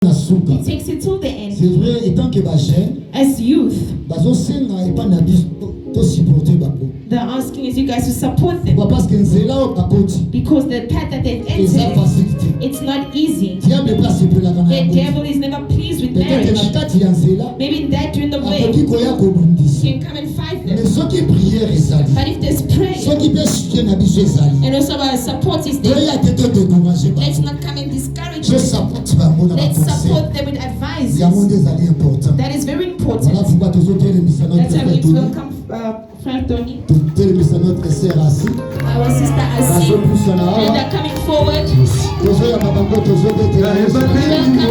He takes it to the end. C'est vrai, étant que as youth, they're asking as you guys to support them because the path that they've entered, it's not easy. The devil is never pleased with marriage. Maybe in that during the way he can come and fight them. But if there's prayer and also our support is there, let's not come and discourage them. Let's support them with advice. That is very important. That's why we welcome Frank Tony, notre sœur Assi, our sister Assi, and they're coming forward. We welcome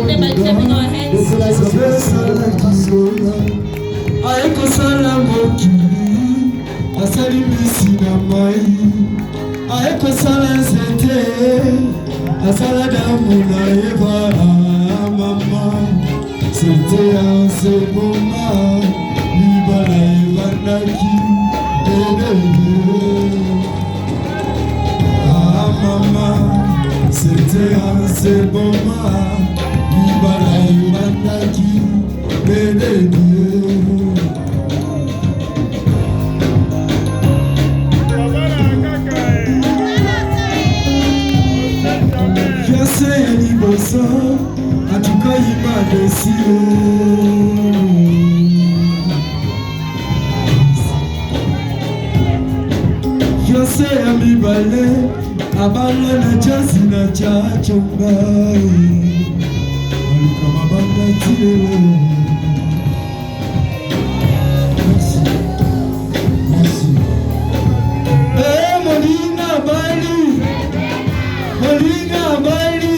them by clapping our hands. C'était un seul moment, ah maman, c'était un seul moment, je sais l'immotion, en tout cas il m'a décidé. Yose ami bale, abale na chasi na chachomba, aluka mabanda tile. Merci. Molina bali, Molina bali,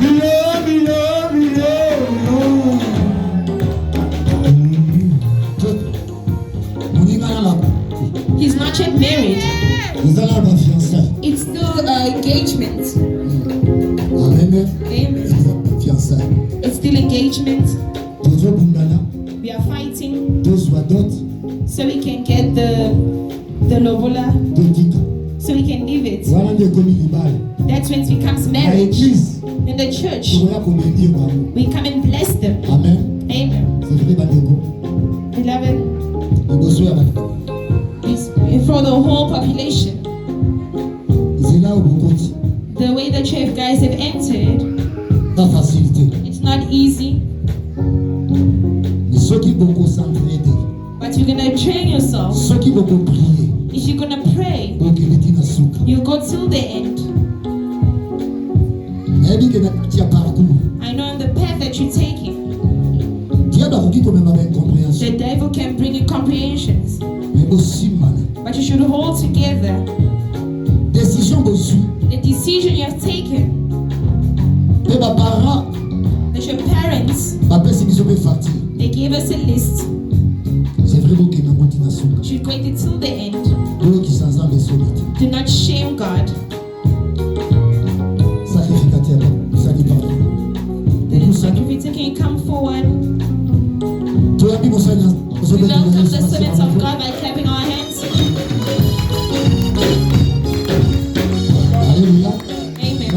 bilo. He's not yet married. It's still engagement. Amen. It's still engagement. We are fighting so we can get the lobola, so we can leave it. That's when it becomes marriage. In the church, we come and bless them. Amen. Amen. Beloved, for the whole population, the way the church guys have entered, it's not easy. But you're gonna train yourself. If you're gonna pray, you'll go till the end. I know on the path that you're taking, the devil can bring you comprehensions. But you should hold together. The decision you have taken, that your parents, they gave us a list. You should go it till the end. Do not shame God. If you're taking, come forward. We welcome the servants of God by clapping our hands. Amen.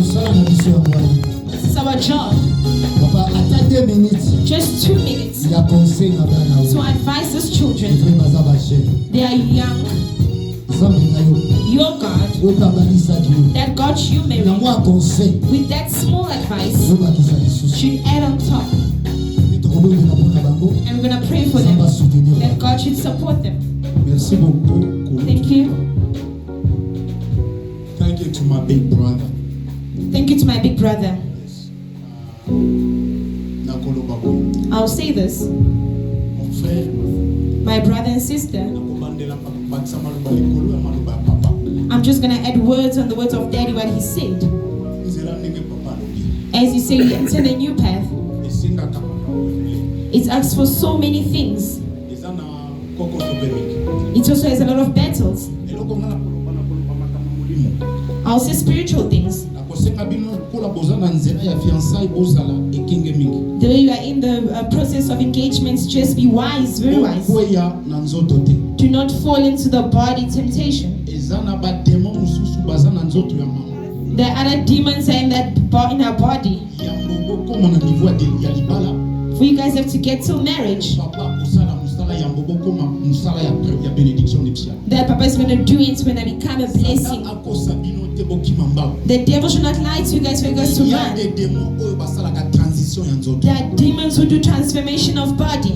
This is our job. Just 2 minutes to advise these children. They are young. Your God that got you married, with that small advice, should add on top. And we're going to pray for them, that God should support them. Thank you. Thank you to my big brother. Thank you to my big brother. I'll say this. My brother and sister, I'm just going to add words on the words of Daddy, what he said. As you say, you enter a new path. It asks for so many things. It also has a lot of battles. I'll say spiritual things. The way you are in the process of engagements, just be wise, very wise. Do not fall into the body temptation. There are other demons in our body For you guys have to get to marriage. That Papa is going to do it when I become a blessing. The devil should not lie to you guys for you guys to run. There are demons who do transformation of body.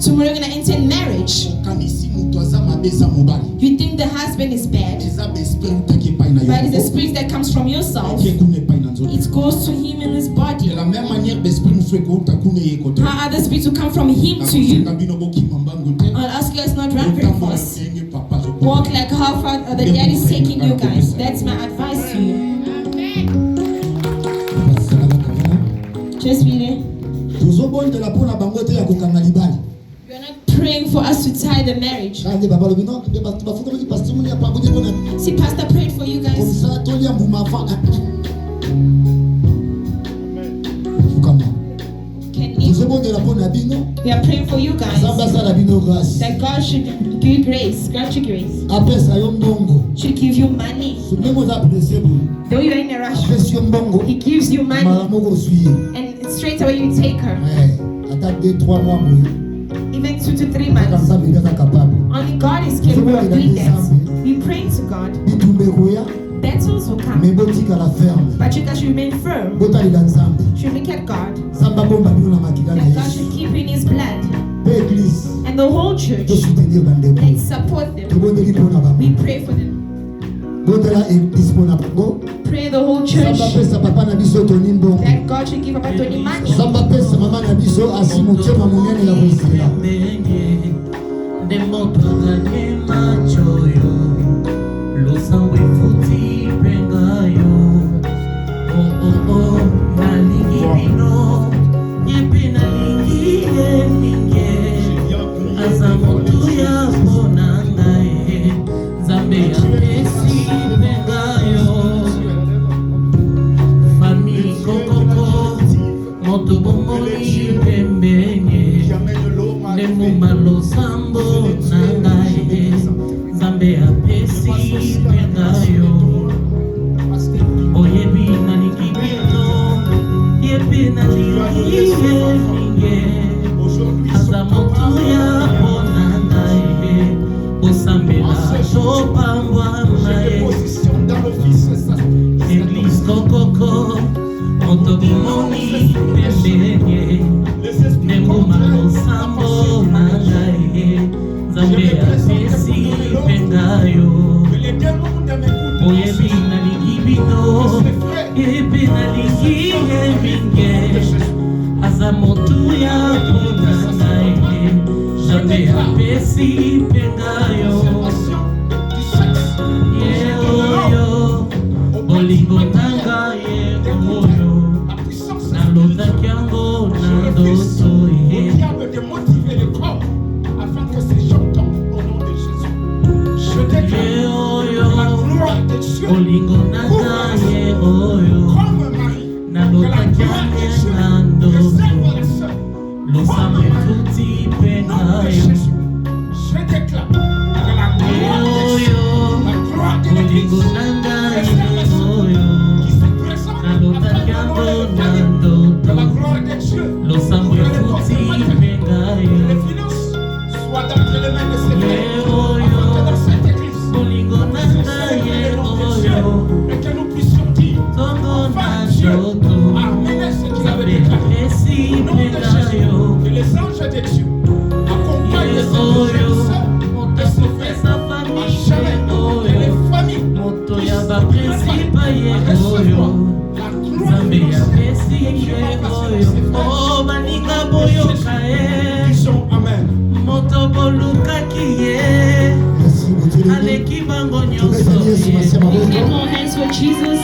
Tomorrow you're going to enter in marriage. You think the husband is bad, but it's a spirit that comes from yourself. It goes to him in his body. How other spirits will come from him to you. I'll ask you guys not run very fast. Walk like how far the dad is taking you guys. That's my advice to you. Just read it. You're not praying for us to tie the marriage. See, Pastor prayed for you guys. We are praying for you guys. That God should give grace. God should grace. Should give you money. Though you are in a rush, He gives you money. And straight away you take her. Even 2 to 3 months. Only God is capable of doing that. We pray to God. Battles will come. But you guys should remain firm. Should look at God. That God should keep you in His blood. And the whole church, let's support them. We pray for them. Pray the whole church that God should give Papa Tony money. Lift your hands for Jesus.